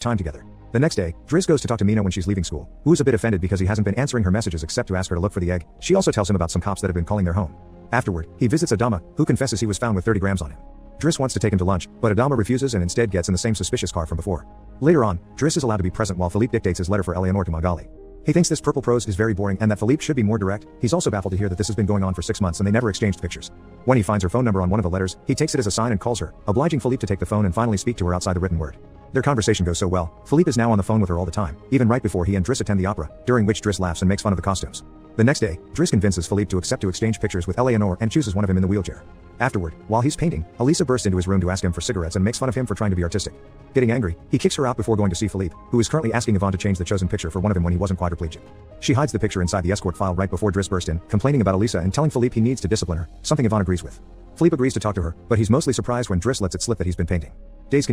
time together. The next day, Driss goes to talk to Mina when she's leaving school, who is a bit offended because he hasn't been answering her messages except to ask her to look for the egg. She also tells him about some cops that have been calling their home. Afterward, he visits Adama, who confesses he was found with 30 grams on him. Driss wants to take him to lunch, but Adama refuses and instead gets in the same suspicious car from before. Later on, Driss is allowed to be present while Philippe dictates his letter for Eleanor to Magali. He thinks this purple prose is very boring and that Philippe should be more direct. He's also baffled to hear that this has been going on for 6 months and they never exchanged pictures. When he finds her phone number on one of the letters, he takes it as a sign and calls her, obliging Philippe to take the phone and finally speak to her outside the written word. Their conversation goes so well, Philippe is now on the phone with her all the time, even right before he and Driss attend the opera, during which Driss laughs and makes fun of the costumes. The next day, Driss convinces Philippe to accept to exchange pictures with Eleanor and chooses one of him in the wheelchair. Afterward, while he's painting, Elisa bursts into his room to ask him for cigarettes and makes fun of him for trying to be artistic. Getting angry, he kicks her out before going to see Philippe, who is currently asking Yvonne to change the chosen picture for one of him when he wasn't quadriplegic. She hides the picture inside the escort file right before Driss burst in, complaining about Elisa and telling Philippe he needs to discipline her, something Yvonne agrees with. Philippe agrees to talk to her, but he's mostly surprised when Driss lets it slip that he's been painting. Days continue.